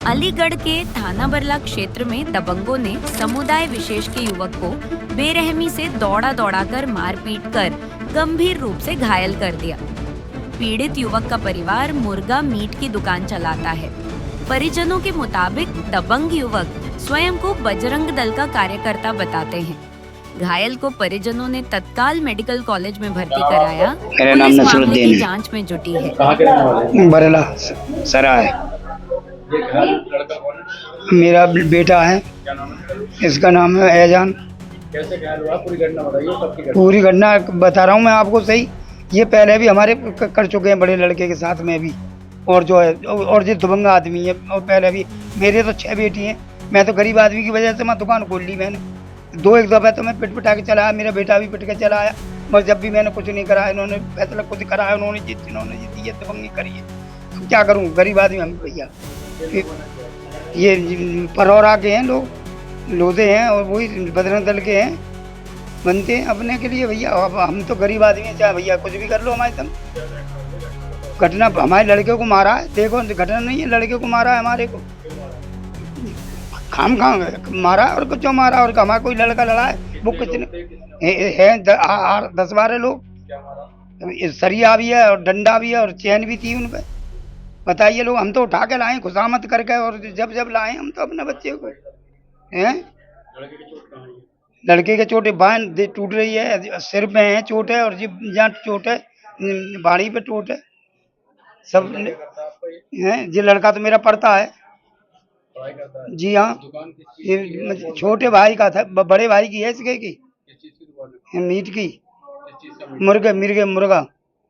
अलीगढ़ के थाना बरला क्षेत्र में दबंगों ने समुदाय विशेष के युवक को बेरहमी से दौड़ा दौड़ाकर मारपीट कर गंभीर रूप से घायल कर दिया। पीड़ित युवक का परिवार मुर्गा मीट की दुकान चलाता है। परिजनों के मुताबिक दबंग युवक स्वयं को बजरंग दल का कार्यकर्ता बताते हैं। घायल को परिजनों ने तत्काल मेडिकल कॉलेज में भर्ती कराया। पुलिस मामले की जांच में जुटी है। बरला सराय मेरा बेटा है, इसका नाम है ऐजान। कैसे घायल हुआ? पूरी घटना बताइए। कब की घटना? पूरी घटना बता रहा हूँ मैं आपको सही। ये पहले भी हमारे कर चुके हैं बड़े लड़के के साथ में भी, और जो है और जो दबंग आदमी है, और पहले भी मेरे तो 6 बेटी हैं। मैं तो गरीब आदमी की वजह से मैं दुकान खोल ली मैंने। एक दफ़ा तो मैं पिट पिटा के चलाया, मेरा बेटा भी पिट के चलाया, मगर जब भी मैंने कुछ नहीं करा, इन्होंने फैसला खुद कराया, उन्होंने जीती है, दबंगी करी है। क्या करूँ, गरीब आदमी हम भैया। ये परौरा के हैं लोग, लोधे हैं, और वही बजरंग दल के हैं, बनते हैं अपने के लिए भैया। अब हम तो गरीब आदमी हैं, चाहे भैया कुछ भी कर लो हमारे संग। घटना हमारे लड़के को मारा है, देखो घटना नहीं है, लड़के को मारा है हमारे को, खाम मारा है। और कुछ मारा, और हमारा कोई लड़का लड़ा है वो कुछ है 10-12 लोग, सरिया भी है और डंडा भी है और चैन भी थी उन पर। बताइए लोग, हम तो उठा के लाए खुशामत करके, और जब लाए हम तो अपने बच्चे को हैं। लड़के के चोट बांह टूट रही है, सिर पे है चोट है, और यहाँ चोट है, बाड़ी पे चोट है सब है। ये लड़का तो मेरा पढ़ता है जी हाँ। ये छोटे भाई का था, बड़े भाई की है इसके की मीट की, मुर्गा।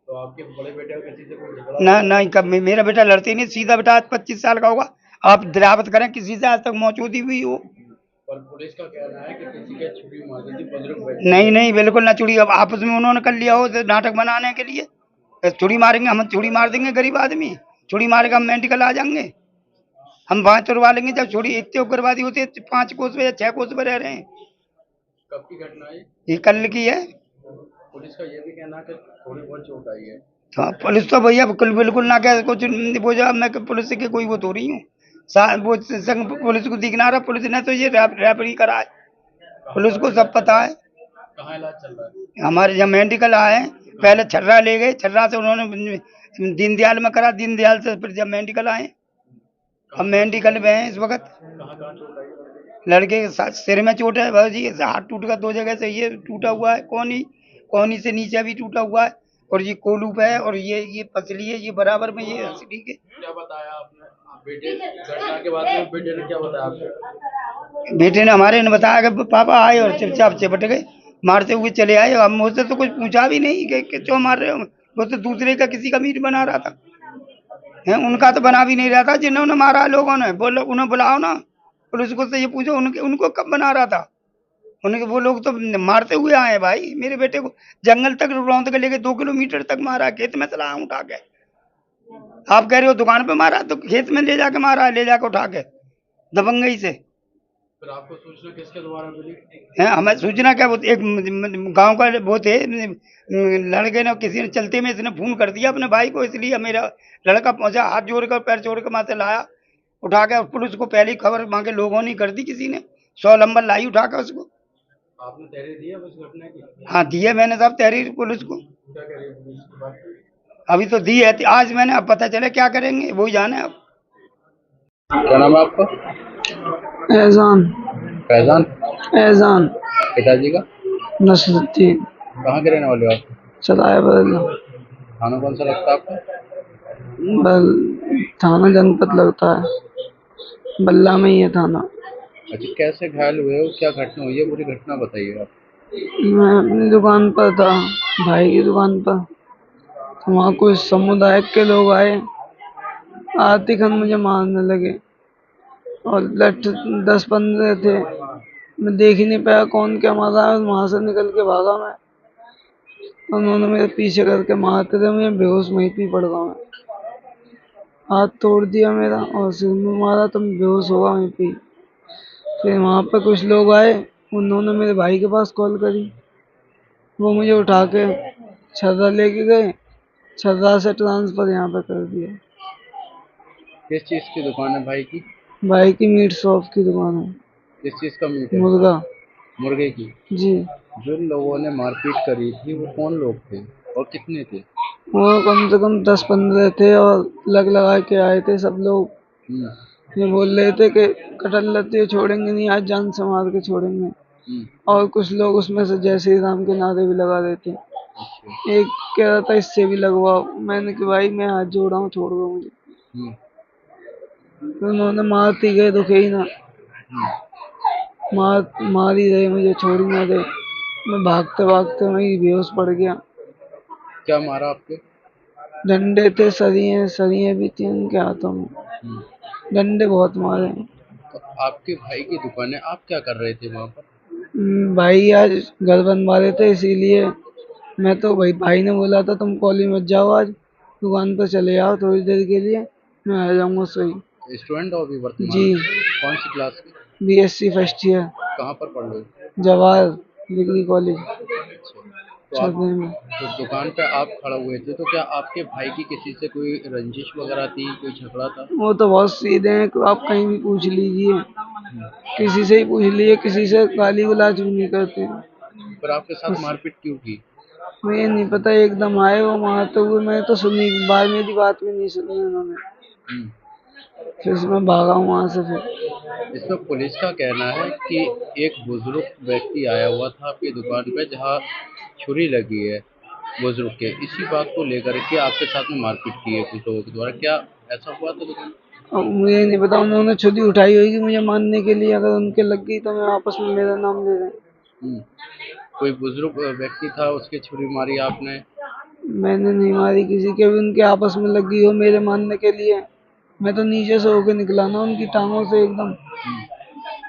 तो आपके बड़े बेटे को किसी से कोई झगड़ा? ना नहीं, कब मेरा बेटा लड़ते नहीं, सीधा बेटा 25 साल का होगा। आप दरियावत करें किसी से आज तक मौजूद ही हुई हो? पर पुलिस का कहना है कि किसी के छुरी मार दी थी बजरंग भाई। नहीं बिल्कुल ना चुड़ी। अब आपस में उन्होंने कर लिया हो तो नाटक बनाने के लिए। चुड़ी मारेंगे हम, चुड़ी मार देंगे गरीब आदमी, चुड़ी मारेगा हम मेडिकल आ जाएंगे, हम 5 तुड़वा लेंगे। जब चुड़ी इतने उग्रवादी होते 5 कोस पे या 6 कोस पे रह रहे हैं। कब की घटना है? ये कल की है। पुलिस का ये भी कहना है कि थोड़ी बहुत चोट आई है। तो पुलिस तो भैया बिल्कुल ना कह कुछ वो, जो मैं पुलिस के कोई वो तो रही हूँ, वो संग पुलिस को दिखना रहा। पुलिस ने तो ये रैपरी करा है, पुलिस को सब पता है। कहाँ इलाज चल रहा है? हमारे जब मेडिकल आए, पहले छर्रा ले गए, छर्रा से उन्होंने दीनदयाल में करा, दीनदयाल से फिर जब मेडिकल आए, अब मेडिकल में हैं इस वक्त। कहाँ चोट आई है? लड़के के सिर में चोट है भाजी, हाथ टूट का 2 जगह से ये टूटा हुआ है, कोनी से नीचे भी टूटा हुआ है, और ये कोलू पे है, और ये पसली है, ये बराबर में ये हंसली के। क्या बताया आपने? बेटे घटना के बाद में बेटे ने क्या बताया आपको? बेटे ने हमारे ने बताया कि पापा आए और चुपचाप चिपट गए, मारते हुए चले आए। हम मुझसे तो कुछ पूछा भी नहीं कि क्यों मार रहे हो, वो तो दूसरे का किसी का मीट बना रहा था है, उनका तो बना भी नहीं रहा था। जिन्होंने मारा लोगों ने, बोलो उन्हें बुलाओ ना, पुलिस को से ये पूछो उनको कब बना रहा था। उनके वो लोग तो मारते हुए आए भाई। मेरे बेटे को जंगल तक रौंद के लेके 2 किलोमीटर तक मारा, खेत में चला उठा के। आप कह रहे हो दुकान पे मारा, तो खेत में ले जाके मारा, ले जाके उठा के दबंगई से। फिर आपको सूचना किसके द्वारा मिली? है हमें सूचना क्या, वो एक गांव का वो थे लड़के ने, किसी ने चलते में इसने फोन कर दिया अपने भाई को, इसलिए मेरा लड़का पहुंचा, हाथ जोड़ कर पैर जोड़ कर वहां से लाया उठा के। पुलिस को पहली खबर वहां के लोगों ने कर दी, किसी ने 100 नंबर लाई उठा कर उसको। आपने तहरीर दी है उस घटना की? हाँ दी है मैंने साहब तहरीर पुलिस को, क्या कह रही है पुलिस की बात? अभी तो दी है आज मैंने, अब पता चले क्या करेंगे वो ही जाने अब। क्या नाम है आपका? एजान फैजान। एजान पिताजी का? नसरुद्दीन कहाँ के रहने वाले हो आप? चलाया बदला थाना कौन सा लगता है आपका? बल थाना जनपद लगता है, बल्ला में ही है थाना। अच्छा, कैसे घायल हुए हो, क्या घटना हुई है, पूरी घटना बताइए आप। मैं अपनी दुकान पर था, भाई की दुकान पर, तो वहाँ कुछ समुदाय के लोग आए, आते खन मुझे मारने लगे, और 10-15 थे। मैं देख ही नहीं पाया कौन क्या मारा है, वहाँ से निकल के भागा मैं। उन्होंने मेरे पीछे करके मारते थे, मैं बेहोश वहीं पे पड़ गया। मैं हाथ तोड़ दिया मेरा, और सिर में मारा तो मैं बेहोश हुआ वहीं पे। फिर वहाँ पे कुछ लोग आए, उन्होंने मेरे भाई के पास कॉल करी, वो मुझे उठा के छर्रा लेके गए, छर्रा से ट्रांसफर यहाँ पे कर दिया। किस चीज़ की दुकान है भाई की? भाई की मीट शॉप की दुकान है, किस चीज़ का मीट है? मुर्गा। मुर्गे की। जी। जो लोगों ने मारपीट करी थी वो कौन लोग थे और कितने थे? वो कम से कम 10-15 थे और लग लगा के आए थे सब लोग। हम्म, ये बोल रहे थे कि कटल लत्ते छोड़ेंगे नहीं, आज जान से मार के छोड़ेंगे। हम्म, और कुछ लोग उसमें से जय श्री राम के नारे भी लगा रहे थे। अच्छा। एक कह रहा था इससे भी लगवाओ, मैंने कि भाई मैं हाथ जोड़ रहा हूँ, छोड़ दो मुझे। हम्म, फिर उन्होंने मारती गए, रुके ही ना, मार ही रहे मुझे, छोड़ ही ना रहे। मैं भागते भागते वहीं बेहोश पड़ गया। क्या मारा आपके? डंडे थे, सरिये सरिये भी थी उनके हाथों में। हम्म, डंडे बहुत मारे। तो आपके भाई की दुकान है, आप क्या कर रहे थे वहाँ पर? भाई आज घर बनवा रहे थे, इसीलिए मैं तो भाई भाई ने बोला था तुम कॉलेज मत जाओ, आज दुकान पर चले आओ थोड़ी देर के लिए, मैं आ जाऊंगा सही। स्टूडेंट हो अभी वर्तमान जी। में? कौन सी क्लास की? बीएससी फर्स्ट ईयर, कहाँ पर पढ़ रहे हो? जवाहर डिग्री कॉलेज अच्छा। तो आप छतने में। तो दुकान पे आप खड़ा हुए थे तो क्या आपके भाई की किसी से कोई रंजिश वगैरह थी, कोई झगड़ा था? वो तो बहुत सीधे हैं, आप कहीं भी पूछ लीजिए, किसी से ही पूछ लीजिए, किसी से गाली गुलाज भी नहीं करते। फिर आपके साथ बस मारपीट क्यों की? मुझे नहीं पता, एकदम आए वो मारते हुए, मैंने तो सुनी, बाद मेरी बात भी नहीं सुनी उन्होंने। हम्म, फिर से मैं भागा हूँ वहाँ से फिर। इसमें पुलिस का कहना है कि एक बुजुर्ग व्यक्ति आया हुआ था आपकी दुकान पे जहाँ छुरी लगी है बुजुर्ग के, इसी बात को लेकर के आपके साथ में मारपीट की है कुछ लोगों के द्वारा, क्या ऐसा हुआ था दुकान? अब मुझे नहीं पता, उन्होंने छुरी उठाई होगी मुझे मारने के लिए, अगर उनके लग गई तो मैं आपस में मेरा नाम ले रहे हैं। हम्म, कोई बुजुर्ग व्यक्ति था उसके छुरी मारी आपने? मैंने नहीं मारी किसी के भी, उनके आपस में लग गई हो मेरे मारने के लिए। मैं तो नीचे से होके निकला ना उनकी टांगों से एकदम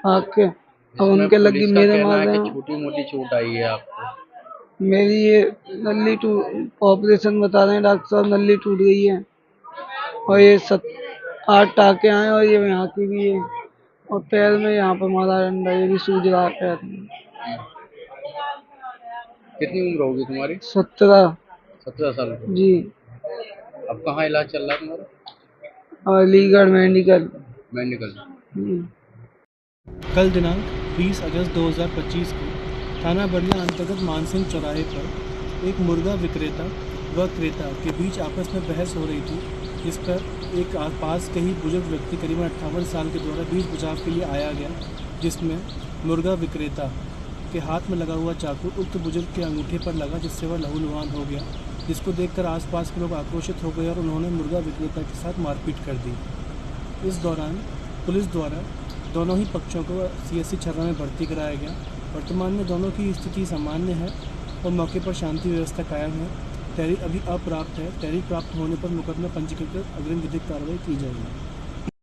भाग के, अब इसमें उनके लग गई, पुलिस का मेरे कहना मार है रहे कि हो। छोटी मोटी चोट आई है आपको। मेरी ये नली टूट, ऑपरेशन बता रहे हैं डॉक्टर साहब, नली टूट गई है और ये 8 टाँके आए और ये यहाँ की भी है, और पैर में यहाँ पर मारा डंडा, ये भी सूज रहा है पैर में। कितनी उम्र होगी तुम्हारी? 17। 17 साल की। जी। अब कहाँ इलाज चल रहा है तुम्हारा? अलीगढ़ मेडिकल। मेडिकल। हम्म। कल दिनांक 20 अगस्त 2025 को थाना बलिया अंतर्गत मानसिंह चौराहे पर एक मुर्गा विक्रेता व क्रेता के बीच आपस में बहस हो रही थी, जिस पर एक पास के ही बुजुर्ग व्यक्ति करीबन 58 साल के द्वारा बीच बचाव के लिए आया गया, जिसमें मुर्गा विक्रेता के हाथ में लगा हुआ चाकू उक्त बुजुर्ग के अंगूठे पर लगा, जिससे वह लहूलुहान हो गया, जिसको देखकर आसपास के लोग आक्रोशित हो गए और उन्होंने मुर्गा विक्रेता के साथ मारपीट कर दी। इस दौरान पुलिस द्वारा दोनों ही पक्षों को सीएससी छर्रा में भर्ती कराया गया। वर्तमान में दोनों की स्थिति सामान्य है और मौके पर शांति व्यवस्था कायम है। तहरीर अभी अप्राप्त है, तहरीर प्राप्त होने पर मुकदमा पंजीकृत कर अग्रिम विधिक कार्रवाई की जाएगी।